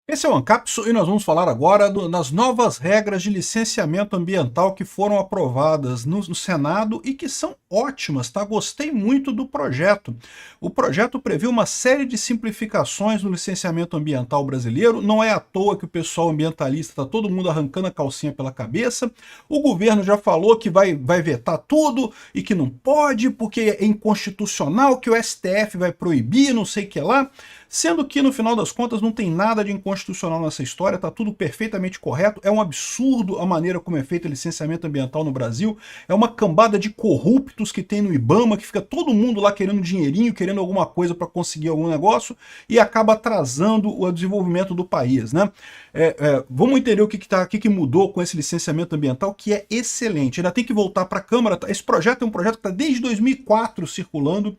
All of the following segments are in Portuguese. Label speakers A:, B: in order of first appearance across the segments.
A: Esse é o Ancapso e nós vamos falar agora das novas regras de licenciamento ambiental que foram aprovadas no Senado e que são ótimas, tá? Gostei muito do projeto. O projeto prevê uma série de simplificações no licenciamento ambiental brasileiro, não é à toa que o pessoal ambientalista está todo mundo arrancando a calcinha pela cabeça. O governo já falou que vai vetar tudo e que não pode porque é inconstitucional, que o STF vai proibir, não sei o que lá. Sendo que, no final das contas, não tem nada de inconstitucional nessa história, está tudo perfeitamente correto, é um absurdo a maneira como é feito o licenciamento ambiental no Brasil, é uma cambada de corruptos que tem no IBAMA, que fica todo mundo lá querendo dinheirinho, querendo alguma coisa para conseguir algum negócio, e acaba atrasando o desenvolvimento do país, né? Vamos entender o que mudou com esse licenciamento ambiental, que é excelente, ainda tem que voltar para a Câmara, esse projeto é um projeto que está desde 2004 circulando,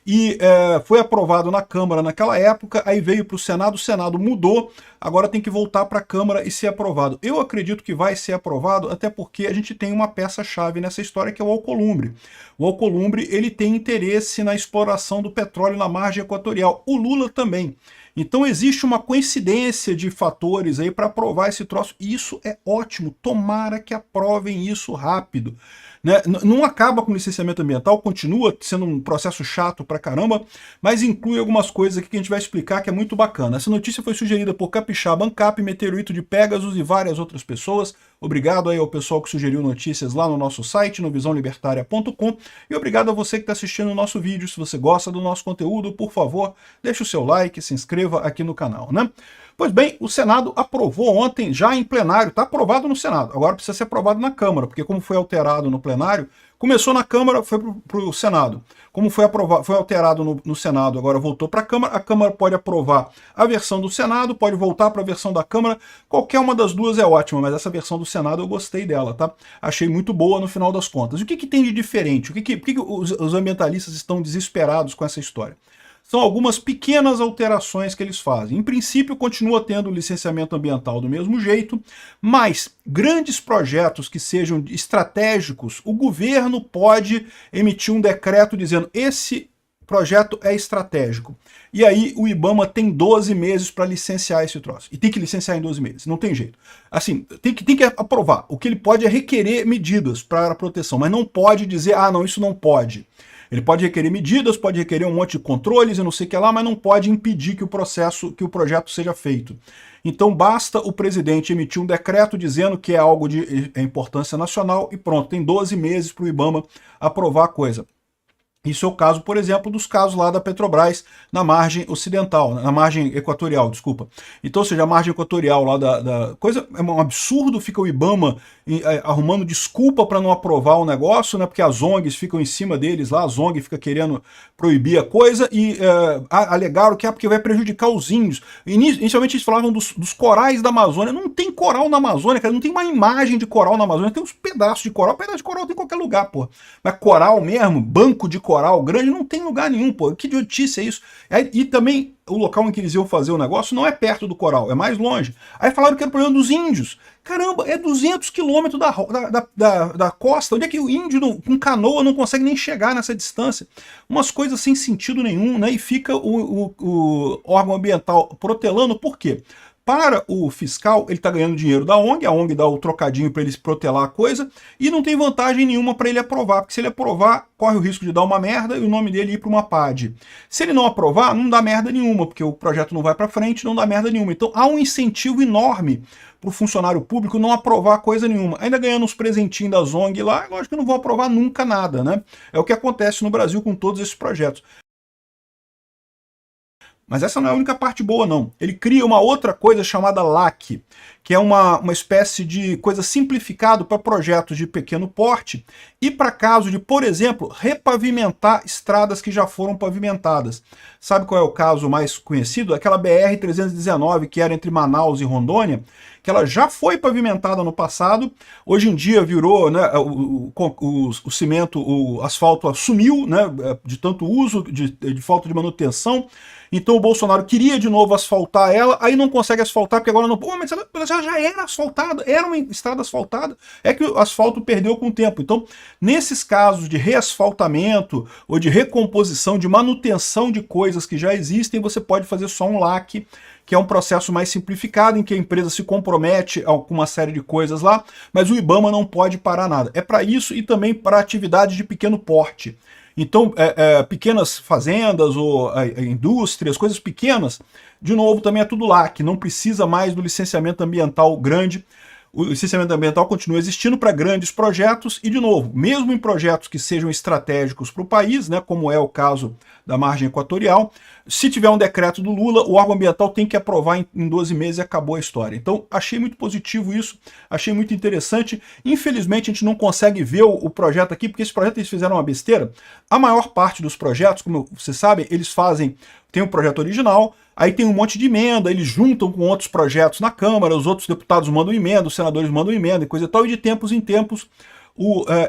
A: e foi aprovado na Câmara naquela época, aí veio para o Senado mudou, agora tem que voltar para a Câmara e ser aprovado. Eu acredito que vai ser aprovado, até porque a gente tem uma peça-chave nessa história, que é o Alcolumbre. O Alcolumbre, ele tem interesse na exploração do petróleo na margem equatorial. O Lula também. Então existe uma coincidência de fatores aí para aprovar esse troço, e isso é ótimo, tomara que aprovem isso rápido. Né? Não acaba com o licenciamento ambiental, continua sendo um processo chato pra caramba, mas inclui algumas coisas aqui que a gente vai explicar que é muito bacana. Essa notícia foi sugerida por Capixaba Ancap, Meteorito de Pegasus e várias outras pessoas. Obrigado aí ao pessoal que sugeriu notícias lá no nosso site, no visãolibertaria.com, e obrigado a você que está assistindo o nosso vídeo. Se você gosta do nosso conteúdo, por favor, deixe o seu like, se inscreva aqui no canal, né? Pois bem, o Senado aprovou ontem, já em plenário, está aprovado no Senado, agora precisa ser aprovado na Câmara, porque como foi alterado no plenário, começou na Câmara, foi para o Senado. Como foi alterado no Senado, agora voltou para a Câmara pode aprovar a versão do Senado, pode voltar para a versão da Câmara, qualquer uma das duas é ótima, mas essa versão do Senado eu gostei dela, tá? Achei muito boa no final das contas. O que tem de diferente? Por que os ambientalistas estão desesperados com essa história? São algumas pequenas alterações que eles fazem. Em princípio, continua tendo licenciamento ambiental do mesmo jeito, mas grandes projetos que sejam estratégicos, o governo pode emitir um decreto dizendo esse projeto é estratégico. E aí o IBAMA tem 12 meses para licenciar esse troço. E tem que licenciar em 12 meses, não tem jeito. Assim, tem que aprovar. O que ele pode é requerer medidas para a proteção, mas não pode dizer, ah, não, isso não pode. Ele pode requerer medidas, pode requerer um monte de controles e não sei o que lá, mas não pode impedir que o projeto seja feito. Então basta o presidente emitir um decreto dizendo que é algo de importância nacional e pronto, tem 12 meses para o IBAMA aprovar a coisa. Isso é o caso, por exemplo, dos casos lá da Petrobras na margem ocidental, na margem equatorial, desculpa. Então, ou seja, a margem equatorial lá da coisa, é um absurdo, fica o IBAMA arrumando desculpa para não aprovar o negócio, né, porque as ONGs ficam em cima deles lá, as ONGs ficam querendo proibir a coisa e alegaram que é porque vai prejudicar os índios. Inicialmente eles falavam dos corais da Amazônia. Não tem coral na Amazônia, cara, não tem uma imagem de coral na Amazônia, tem uns pedaços de coral, pedaço de coral tem em qualquer lugar, pô. Mas coral mesmo, banco de coral grande, não tem lugar nenhum, pô. Que idiotice é isso? E também o local em que eles iam fazer o negócio não é perto do coral, é mais longe. Aí falaram que era o problema dos índios. Caramba, é 200 quilômetros da costa. Onde é que o índio com canoa não consegue nem chegar nessa distância? Umas coisas sem sentido nenhum, né? E fica o órgão ambiental protelando, por quê? Para o fiscal, ele está ganhando dinheiro da ONG, a ONG dá o trocadinho para ele protelar a coisa, e não tem vantagem nenhuma para ele aprovar, porque se ele aprovar, corre o risco de dar uma merda e o nome dele ir para uma PAD. Se ele não aprovar, não dá merda nenhuma, porque o projeto não vai para frente, não dá merda nenhuma. Então há um incentivo enorme para o funcionário público não aprovar coisa nenhuma. Ainda ganhando uns presentinhos da ONG lá, lógico que não vão aprovar nunca nada, né? É o que acontece no Brasil com todos esses projetos. Mas essa não é a única parte boa, não. Ele cria uma outra coisa chamada LAC, que é uma espécie de coisa simplificada para projetos de pequeno porte e para caso de, por exemplo, repavimentar estradas que já foram pavimentadas. Sabe qual é o caso mais conhecido? Aquela BR-319, que era entre Manaus e Rondônia, que ela já foi pavimentada no passado, hoje em dia virou, né, o cimento, o asfalto sumiu, né, de tanto uso, de falta de manutenção. Então o Bolsonaro queria de novo asfaltar ela, aí não consegue asfaltar, porque agora não... Pô, mas ela já era asfaltada, era uma estrada asfaltada, é que o asfalto perdeu com o tempo. Então, nesses casos de reasfaltamento, ou de recomposição, de manutenção de coisas que já existem, você pode fazer só um LAC, que é um processo mais simplificado, em que a empresa se compromete com uma série de coisas lá, mas o IBAMA não pode parar nada. É para isso e também para atividades de pequeno porte. Então, pequenas fazendas ou indústrias, coisas pequenas, de novo, também é tudo LAC, não precisa mais do licenciamento ambiental grande. O licenciamento ambiental continua existindo para grandes projetos e, de novo, mesmo em projetos que sejam estratégicos para o país, né, como é o caso da margem equatorial, se tiver um decreto do Lula, o órgão ambiental tem que aprovar em 12 meses e acabou a história. Então, achei muito positivo isso, achei muito interessante. Infelizmente, a gente não consegue ver o projeto aqui, porque esse projeto eles fizeram uma besteira. A maior parte dos projetos, como vocês sabem, eles fazem... Tem um projeto original, aí tem um monte de emenda, eles juntam com outros projetos na Câmara, os outros deputados mandam emenda, os senadores mandam emenda e coisa e tal, e de tempos em tempos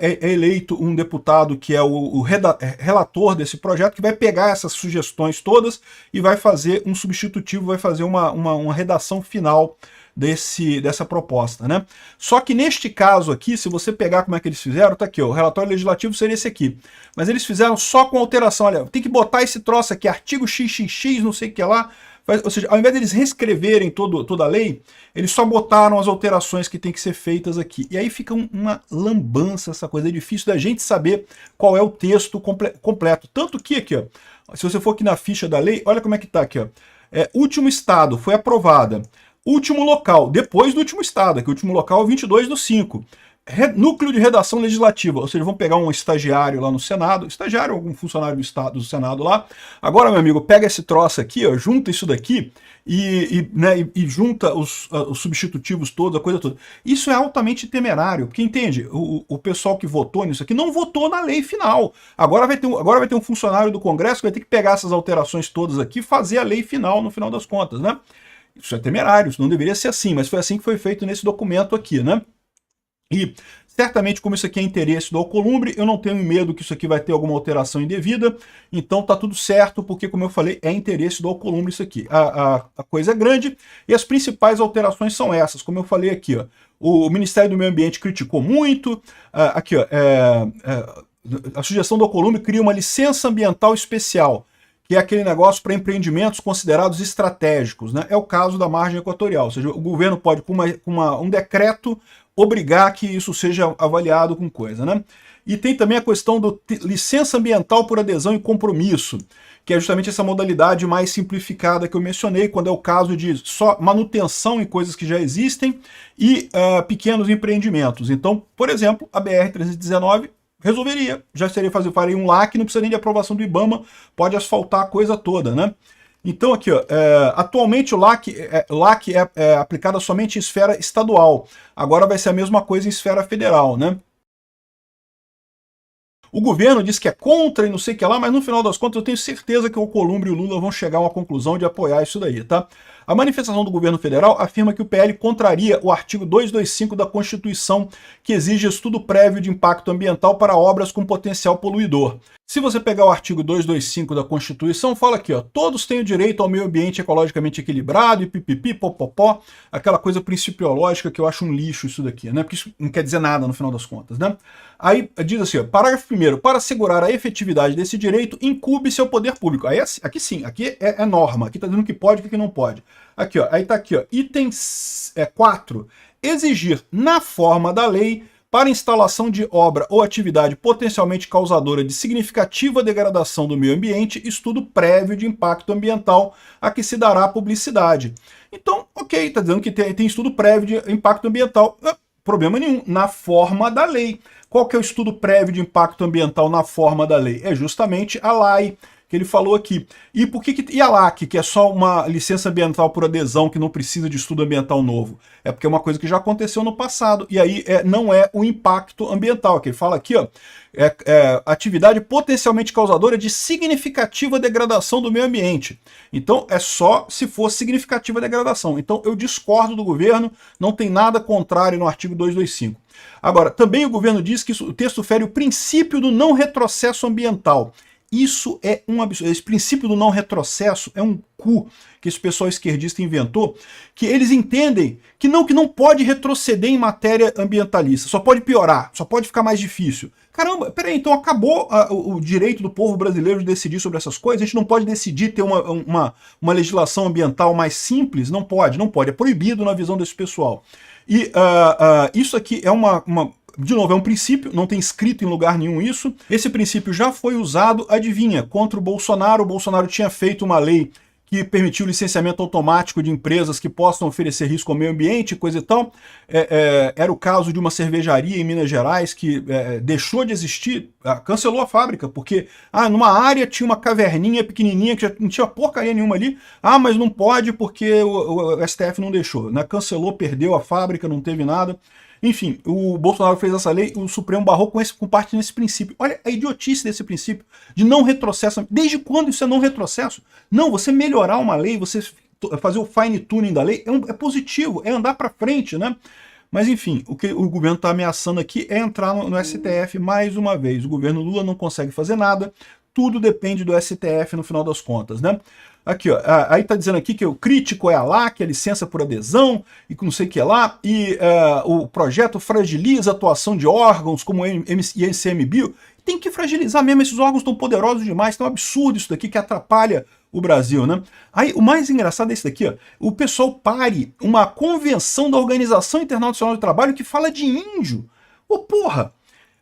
A: é eleito um deputado que é o relator desse projeto, que vai pegar essas sugestões todas e vai fazer um substitutivo, vai fazer uma redação final dessa proposta, né? Só que neste caso aqui, se você pegar como é que eles fizeram, tá aqui, ó, o relatório legislativo seria esse aqui, mas eles fizeram só com alteração, olha, tem que botar esse troço aqui, artigo XXX, não sei o que lá, ou seja, ao invés deles reescreverem toda a lei, eles só botaram as alterações que tem que ser feitas aqui. E aí fica uma lambança essa coisa, é difícil da gente saber qual é o texto completo. Tanto que aqui, ó, se você for aqui na ficha da lei, olha como é que tá aqui, ó. Último estado, foi aprovada. Último local, depois do último estado, aqui o último local é 22/5. Núcleo de redação legislativa, ou seja, vão pegar um estagiário lá no Senado, estagiário, algum funcionário do Senado lá. Agora, meu amigo, pega esse troço aqui, ó, junta isso daqui e junta os substitutivos todos, a coisa toda. Isso é altamente temerário, porque entende, o pessoal que votou nisso aqui não votou na lei final. Agora vai ter um funcionário do Congresso que vai ter que pegar essas alterações todas aqui e fazer a lei final no final das contas, né? Isso é temerário, isso não deveria ser assim, mas foi assim que foi feito nesse documento aqui, né? E certamente, como isso aqui é interesse do Alcolumbre, eu não tenho medo que isso aqui vai ter alguma alteração indevida, então tá tudo certo, porque, como eu falei, é interesse do Alcolumbre isso aqui. A coisa é grande e as principais alterações são essas, como eu falei aqui, ó. O Ministério do Meio Ambiente criticou muito, aqui, ó, a sugestão do Alcolumbre cria uma licença ambiental especial, que é aquele negócio para empreendimentos considerados estratégicos, né? É o caso da margem equatorial, ou seja, o governo pode, com um decreto, obrigar que isso seja avaliado com coisa, né? E tem também a questão do licença ambiental por adesão e compromisso, que é justamente essa modalidade mais simplificada que eu mencionei, quando é o caso de só manutenção em coisas que já existem e pequenos empreendimentos. Então, por exemplo, a BR-319 resolveria, já faria um LAC, não precisa nem de aprovação do IBAMA, pode asfaltar a coisa toda, né? Então aqui, ó, atualmente o LAC é aplicado somente em esfera estadual, agora vai ser a mesma coisa em esfera federal, né? O governo diz que é contra e não sei o que lá, mas no final das contas eu tenho certeza que o Alcolumbre e o Lula vão chegar a uma conclusão de apoiar isso daí, tá? A manifestação do governo federal afirma que o PL contraria o artigo 225 da Constituição, que exige estudo prévio de impacto ambiental para obras com potencial poluidor. Se você pegar o artigo 225 da Constituição, fala aqui, ó, todos têm o direito ao meio ambiente ecologicamente equilibrado e pipipi, popopó, aquela coisa principiológica que eu acho um lixo isso daqui, né? Porque isso não quer dizer nada no final das contas, né? Aí diz assim, ó, parágrafo 1º, para assegurar a efetividade desse direito, incumbe-se ao poder público. Aí aqui sim, aqui é norma, aqui tá dizendo o que pode e o que não pode. Aqui, ó, aí tá aqui, ó, item 4, exigir na forma da lei para instalação de obra ou atividade potencialmente causadora de significativa degradação do meio ambiente, estudo prévio de impacto ambiental a que se dará publicidade. Então, ok, está dizendo que tem estudo prévio de impacto ambiental, problema nenhum, na forma da lei. Qual que é o estudo prévio de impacto ambiental na forma da lei? É justamente a LAI, que ele falou aqui. E por que a LAC, que é só uma licença ambiental por adesão, que não precisa de estudo ambiental novo? É porque é uma coisa que já aconteceu no passado, e aí não é o impacto ambiental, que ele fala aqui, ó, atividade potencialmente causadora de significativa degradação do meio ambiente. Então é só se for significativa degradação. Então eu discordo do governo, não tem nada contrário no artigo 225. Agora, também o governo diz que o texto fere o princípio do não retrocesso ambiental. isso é um absurdo. Esse princípio do não retrocesso é um cu que esse pessoal esquerdista inventou, que eles entendem que não pode retroceder em matéria ambientalista, só pode piorar, só pode ficar mais difícil. Caramba, peraí, então acabou o direito do povo brasileiro de decidir sobre essas coisas? A gente não pode decidir ter uma legislação ambiental mais simples? Não pode, é proibido na visão desse pessoal. E isso aqui é de novo, é um princípio, não tem escrito em lugar nenhum isso. Esse princípio já foi usado, adivinha, contra o Bolsonaro. O Bolsonaro tinha feito uma lei que permitiu o licenciamento automático de empresas que possam oferecer risco ao meio ambiente, coisa e tal. Era o caso de uma cervejaria em Minas Gerais que deixou de existir, cancelou a fábrica, porque numa área tinha uma caverninha pequenininha que já não tinha porcaria nenhuma ali. Mas não pode porque o STF não deixou, né? Cancelou, perdeu a fábrica, não teve nada. Enfim, o Bolsonaro fez essa lei, o Supremo barrou com parte nesse princípio. Olha a idiotice desse princípio de não retrocesso. Desde quando isso é não retrocesso? Não, você melhorar uma lei, você fazer o fine tuning da lei é positivo, é andar para frente, né? Mas enfim, o que o governo está ameaçando aqui é entrar no STF mais uma vez. O governo Lula não consegue fazer nada, tudo depende do STF no final das contas, né? Aqui, ó, aí tá dizendo aqui que o crítico é a lá, que é licença por adesão, e que não sei o que é lá, e o projeto fragiliza a atuação de órgãos como o ICMBio. Tem que fragilizar mesmo, esses órgãos estão poderosos demais, tá um absurdo isso daqui que atrapalha o Brasil, né? Aí o mais engraçado é isso daqui, ó, o pessoal pare uma convenção da Organização Internacional do Trabalho que fala de índio. Ô porra!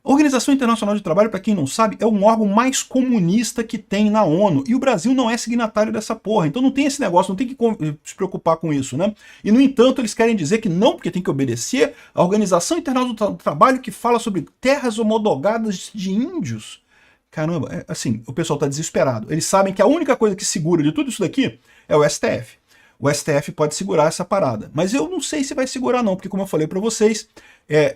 A: A Organização Internacional de Trabalho, para quem não sabe, é um órgão mais comunista que tem na ONU. E o Brasil não é signatário dessa porra. Então não tem esse negócio, não tem que se preocupar com isso, né? E, no entanto, eles querem dizer que não, porque tem que obedecer à Organização Internacional do Trabalho que fala sobre terras homodogadas de índios. Caramba, assim, o pessoal está desesperado. Eles sabem que a única coisa que segura de tudo isso daqui é o STF. O STF pode segurar essa parada. Mas eu não sei se vai segurar não, porque como eu falei para vocês,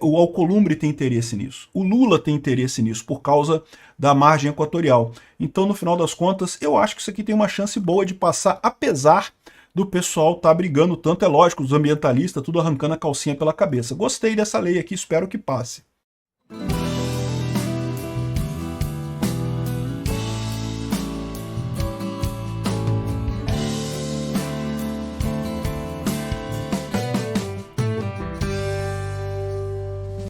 A: o Alcolumbre tem interesse nisso. O Lula tem interesse nisso, por causa da margem equatorial. Então, no final das contas, eu acho que isso aqui tem uma chance boa de passar, apesar do pessoal estar brigando tanto. É lógico, os ambientalistas, tudo arrancando a calcinha pela cabeça. Gostei dessa lei aqui, espero que passe.